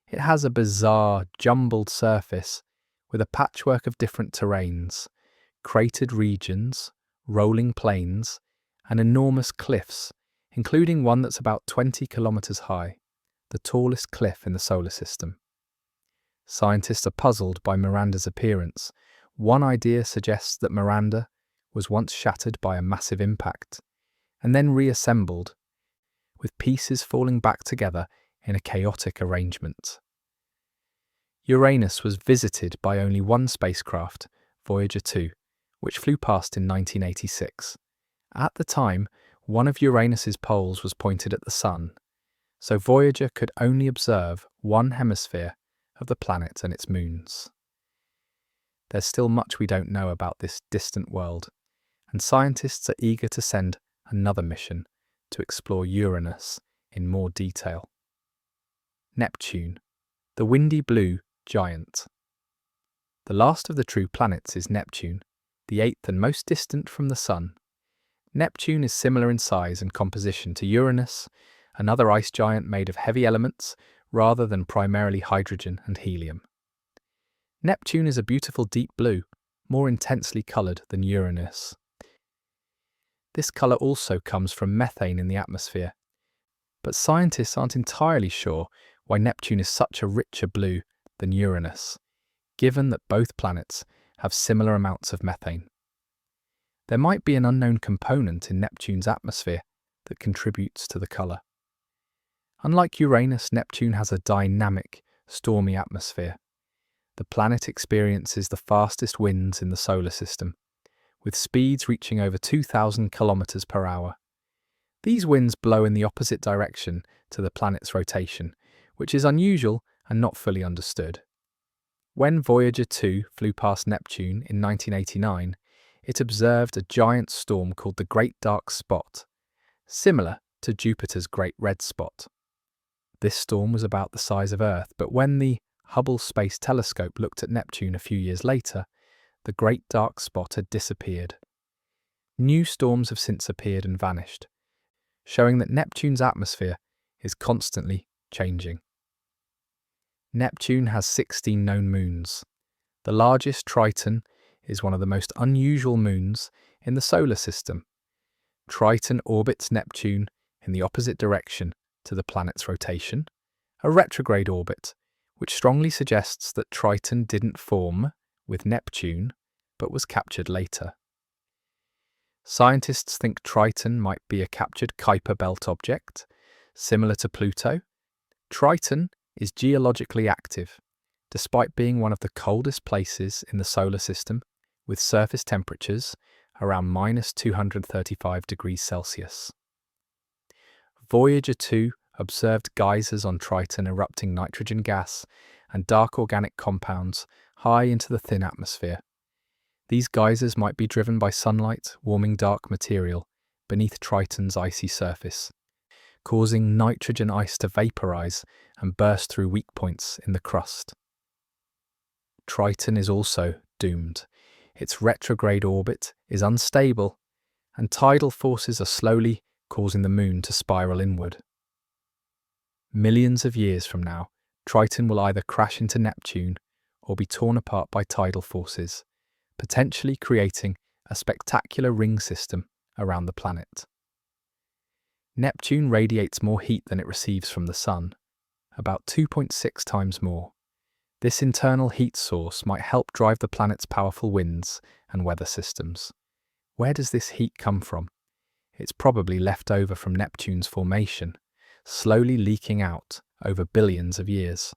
It has a bizarre, jumbled surface with a patchwork of different terrains, cratered regions, rolling plains, and enormous cliffs, including one that's about 20 kilometers high, the tallest cliff in the solar system. Scientists are puzzled by Miranda's appearance. One idea suggests that Miranda was once shattered by a massive impact, and then reassembled, with pieces falling back together in a chaotic arrangement. Uranus was visited by only one spacecraft, Voyager 2, which flew past in 1986. At the time, one of Uranus's poles was pointed at the Sun, so Voyager could only observe one hemisphere of the planet and its moons. There's still much we don't know about this distant world, and scientists are eager to send another mission to explore Uranus in more detail. Neptune, the windy blue giant. The last of the true planets is Neptune, the eighth and most distant from the Sun. Neptune is similar in size and composition to Uranus, another ice giant made of heavy elements rather than primarily hydrogen and helium. Neptune is a beautiful deep blue, more intensely coloured than Uranus. This colour also comes from methane in the atmosphere, but scientists aren't entirely sure why Neptune is such a richer blue than Uranus, given that both planets have similar amounts of methane. There might be an unknown component in Neptune's atmosphere that contributes to the colour. Unlike Uranus, Neptune has a dynamic, stormy atmosphere. The planet experiences the fastest winds in the solar system, with speeds reaching over 2,000 kilometers per hour. These winds blow in the opposite direction to the planet's rotation, which is unusual and not fully understood. When Voyager 2 flew past Neptune in 1989, it observed a giant storm called the Great Dark Spot, similar to Jupiter's Great Red Spot. This storm was about the size of Earth, but when the Hubble Space Telescope looked at Neptune a few years later, the Great Dark Spot had disappeared. New storms have since appeared and vanished, showing that Neptune's atmosphere is constantly changing. Neptune has 16 known moons. The largest, Triton, is one of the most unusual moons in the solar system. Triton orbits Neptune in the opposite direction to the planet's rotation, a retrograde orbit, which strongly suggests that Triton didn't form with Neptune, but was captured later. Scientists think Triton might be a captured Kuiper Belt object, similar to Pluto. Triton is geologically active, despite being one of the coldest places in the solar system, with surface temperatures around -235 degrees Celsius. Voyager 2 observed geysers on Triton erupting nitrogen gas and dark organic compounds high into the thin atmosphere. These geysers might be driven by sunlight warming dark material beneath Triton's icy surface, causing nitrogen ice to vaporize and burst through weak points in the crust. Triton is also doomed. Its retrograde orbit is unstable, and tidal forces are slowly causing the moon to spiral inward. Millions of years from now, Triton will either crash into Neptune or be torn apart by tidal forces, potentially creating a spectacular ring system around the planet. Neptune radiates more heat than it receives from the Sun, about 2.6 times more. This internal heat source might help drive the planet's powerful winds and weather systems. Where does this heat come from? It's probably left over from Neptune's formation, slowly leaking out over billions of years.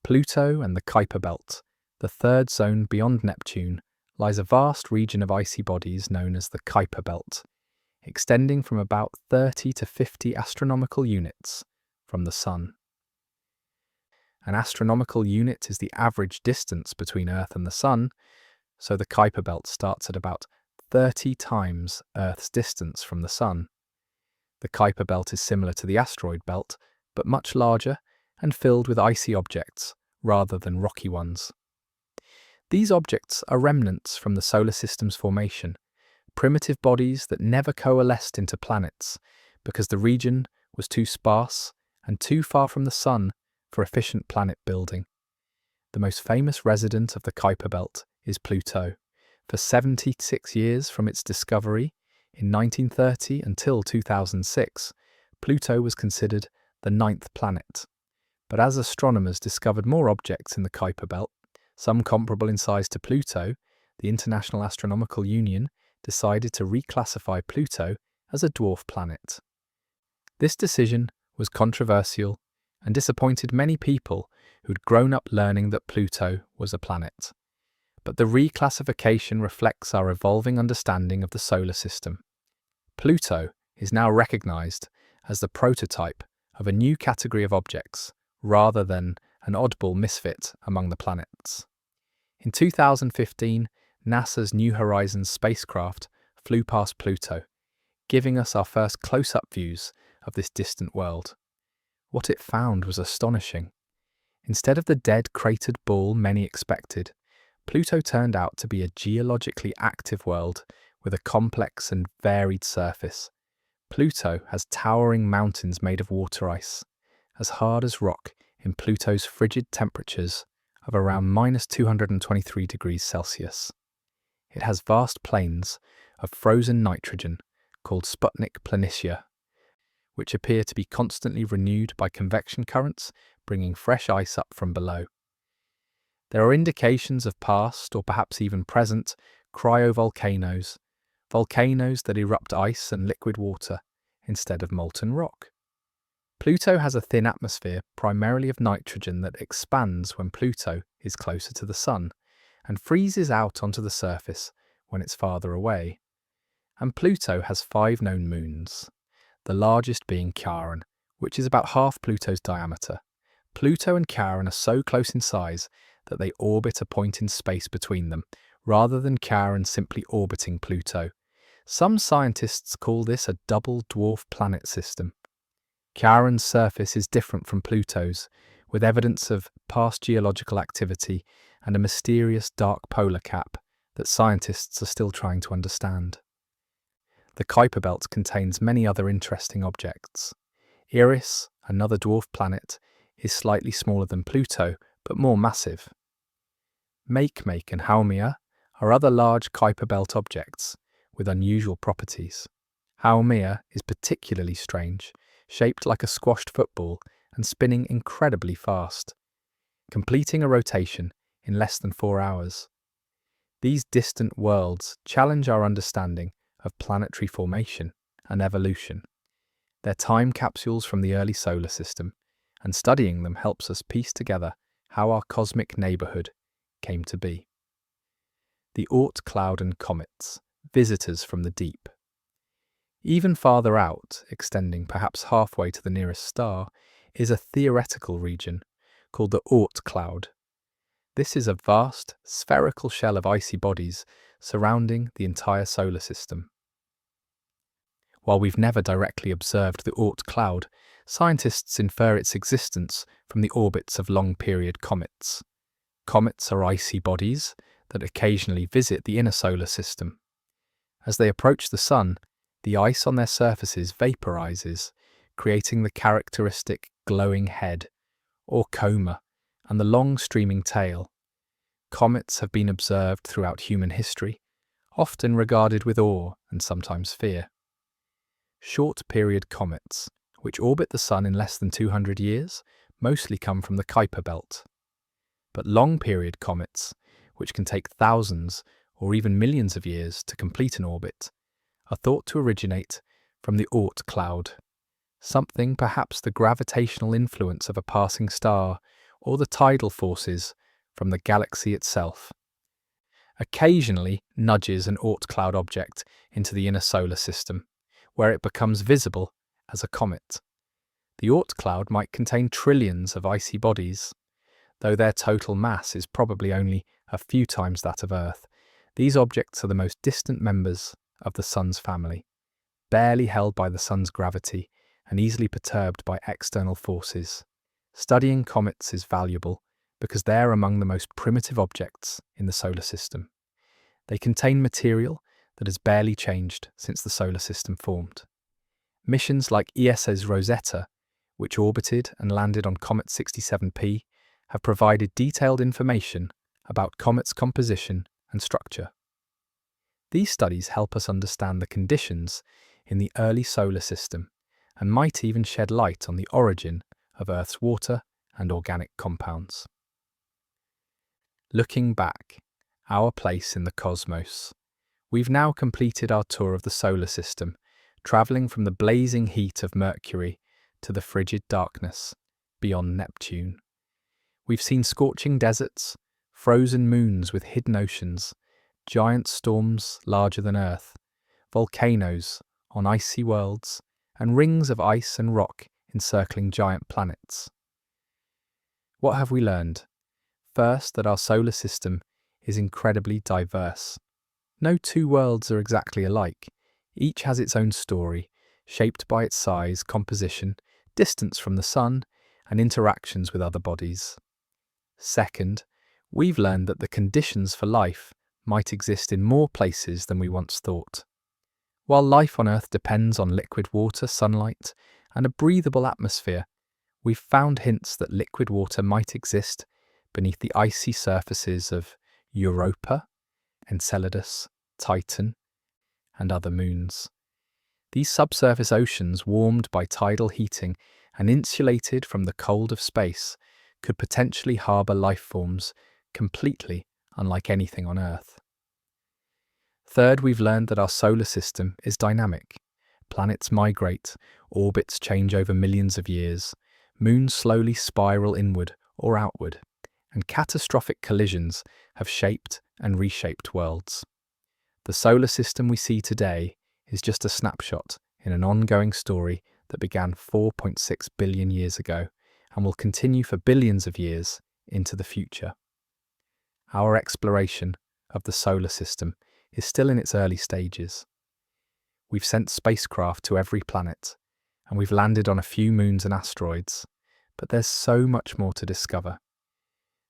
Pluto and the Kuiper Belt, the third zone beyond Neptune, lies a vast region of icy bodies known as the Kuiper Belt, extending from about 30 to 50 astronomical units from the Sun. An astronomical unit is the average distance between Earth and the Sun, so the Kuiper Belt starts at about 30 times Earth's distance from the Sun. The Kuiper Belt is similar to the asteroid belt, but much larger and filled with icy objects rather than rocky ones. These objects are remnants from the solar system's formation, primitive bodies that never coalesced into planets because the region was too sparse and too far from the Sun for efficient planet building. The most famous resident of the Kuiper Belt is Pluto. For 76 years from its discovery in 1930 until 2006, Pluto was considered the ninth planet. But as astronomers discovered more objects in the Kuiper Belt, some comparable in size to Pluto, the International Astronomical Union decided to reclassify Pluto as a dwarf planet. This decision was controversial and disappointed many people who'd grown up learning that Pluto was a planet. But the reclassification reflects our evolving understanding of the solar system. Pluto is now recognized as the prototype of a new category of objects, rather than an oddball misfit among the planets. In 2015, NASA's New Horizons spacecraft flew past Pluto, giving us our first close-up views of this distant world. What it found was astonishing. Instead of the dead cratered ball many expected, Pluto turned out to be a geologically active world with a complex and varied surface. Pluto has towering mountains made of water ice, as hard as rock in Pluto's frigid temperatures of around -223 degrees Celsius. It has vast plains of frozen nitrogen called Sputnik planitia, which appear to be constantly renewed by convection currents, bringing fresh ice up from below. There are indications of past, or perhaps even present, cryovolcanoes, volcanoes that erupt ice and liquid water instead of molten rock. Pluto has a thin atmosphere, primarily of nitrogen, that expands when Pluto is closer to the Sun and freezes out onto the surface when it's farther away. And Pluto has 5 known moons, the largest being Charon, which is about half Pluto's diameter. Pluto and Charon are so close in size that they orbit a point in space between them, rather than Charon simply orbiting Pluto. Some scientists call this a double dwarf planet system. Charon's surface is different from Pluto's, with evidence of past geological activity and a mysterious dark polar cap that scientists are still trying to understand. The Kuiper Belt contains many other interesting objects. Eris, another dwarf planet, is slightly smaller than Pluto, but more massive. Makemake and Haumea are other large Kuiper Belt objects with unusual properties. Haumea is particularly strange, shaped like a squashed football and spinning incredibly fast, completing a rotation in less than 4 hours. These distant worlds challenge our understanding of planetary formation and evolution. They're time capsules from the early solar system, and studying them helps us piece together how our cosmic neighbourhood came to be. The Oort cloud and comets, visitors from the deep. Even farther out, extending perhaps halfway to the nearest star, is a theoretical region called the Oort cloud. This is a vast, spherical shell of icy bodies surrounding the entire solar system. While we've never directly observed the Oort cloud, scientists infer its existence from the orbits of long-period comets. Comets are icy bodies that occasionally visit the inner solar system. As they approach the Sun, the ice on their surfaces vaporizes, creating the characteristic glowing head, or coma, and the long streaming tail. Comets have been observed throughout human history, often regarded with awe and sometimes fear. Short-period comets, which orbit the Sun in less than 200 years, mostly come from the Kuiper Belt. But long-period comets, which can take thousands or even millions of years to complete an orbit, are thought to originate from the Oort cloud, something perhaps the gravitational influence of a passing star or the tidal forces from the galaxy itself. Occasionally nudges an Oort cloud object into the inner solar system, where it becomes visible as a comet. The Oort cloud might contain trillions of icy bodies. Though their total mass is probably only a few times that of Earth, these objects are the most distant members of the Sun's family, barely held by the Sun's gravity and easily perturbed by external forces. Studying comets is valuable because they're among the most primitive objects in the solar system. They contain material that has barely changed since the solar system formed. Missions like ESA's Rosetta, which orbited and landed on Comet 67P, have provided detailed information about comets' composition and structure. These studies help us understand the conditions in the early solar system and might even shed light on the origin of Earth's water and organic compounds. Looking back, our place in the cosmos. We've now completed our tour of the solar system, travelling from the blazing heat of Mercury to the frigid darkness beyond Neptune. We've seen scorching deserts, frozen moons with hidden oceans, giant storms larger than Earth, volcanoes on icy worlds, and rings of ice and rock encircling giant planets. What have we learned? First, that our solar system is incredibly diverse. No two worlds are exactly alike. Each has its own story, shaped by its size, composition, distance from the Sun, and interactions with other bodies. Second, we've learned that the conditions for life might exist in more places than we once thought. While life on Earth depends on liquid water, sunlight, and a breathable atmosphere, we've found hints that liquid water might exist beneath the icy surfaces of Europa, Enceladus, Titan, and other moons. These subsurface oceans, warmed by tidal heating and insulated from the cold of space, could potentially harbour life forms completely unlike anything on Earth. Third, we've learned that our solar system is dynamic. Planets migrate, orbits change over millions of years, moons slowly spiral inward or outward, and catastrophic collisions have shaped and reshaped worlds. The solar system we see today is just a snapshot in an ongoing story that began 4.6 billion years ago and will continue for billions of years into the future. Our exploration of the solar system is still in its early stages. We've sent spacecraft to every planet, and we've landed on a few moons and asteroids, but there's so much more to discover.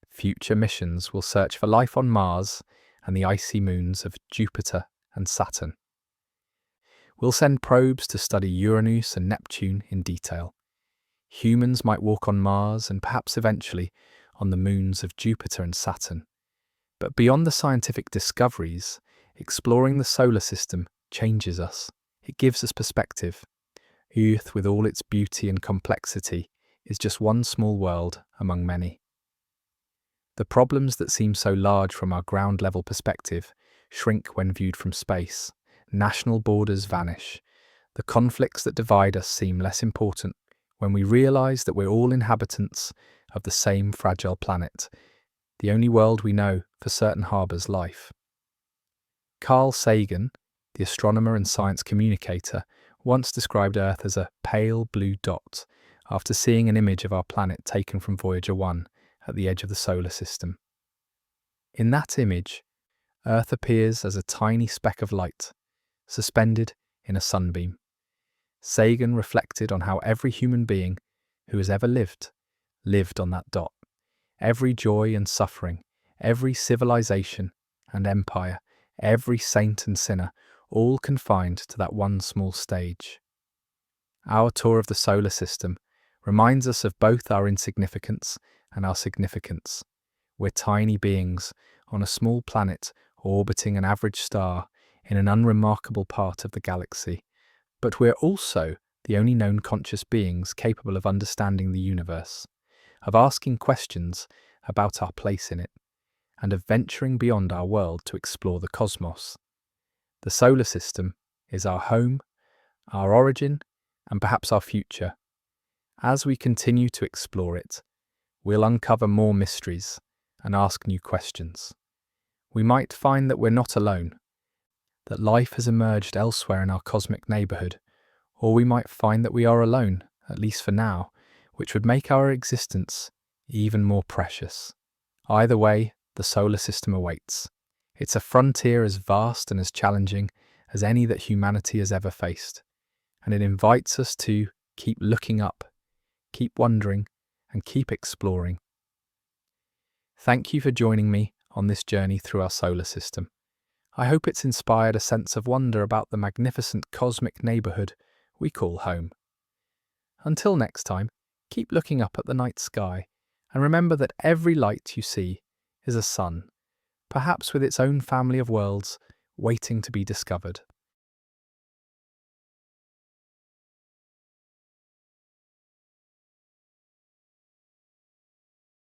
Future missions will search for life on Mars and the icy moons of Jupiter and Saturn. We'll send probes to study Uranus and Neptune in detail. Humans might walk on Mars and perhaps eventually on the moons of Jupiter and Saturn. But beyond the scientific discoveries, exploring the solar system changes us. It gives us perspective. Earth, with all its beauty and complexity, is just one small world among many. The problems that seem so large from our ground-level perspective shrink when viewed from space. National borders vanish. The conflicts that divide us seem less important when we realise that we're all inhabitants of the same fragile planet. The only world we know for certain harbours life. Carl Sagan, the astronomer and science communicator, once described Earth as a pale blue dot after seeing an image of our planet taken from Voyager 1 at the edge of the solar system. In that image, Earth appears as a tiny speck of light, suspended in a sunbeam. Sagan reflected on how every human being who has ever lived on that dot. Every joy and suffering, every civilization and empire, every saint and sinner, all confined to that one small stage. Our tour of the solar system reminds us of both our insignificance and our significance. We're tiny beings on a small planet orbiting an average star in an unremarkable part of the galaxy, but we're also the only known conscious beings capable of understanding the universe, of asking questions about our place in it, and of venturing beyond our world to explore the cosmos. The solar system is our home, our origin, and perhaps our future. As we continue to explore it, we'll uncover more mysteries and ask new questions. We might find that we're not alone, that life has emerged elsewhere in our cosmic neighbourhood, or we might find that we are alone, at least for now, which would make our existence even more precious. Either way, the solar system awaits. It's a frontier as vast and as challenging as any that humanity has ever faced, and it invites us to keep looking up, keep wondering, and keep exploring. Thank you for joining me on this journey through our solar system. I hope it's inspired a sense of wonder about the magnificent cosmic neighbourhood we call home. Until next time, keep looking up at the night sky And remember that every light you see is a sun, perhaps with its own family of worlds waiting to be discovered.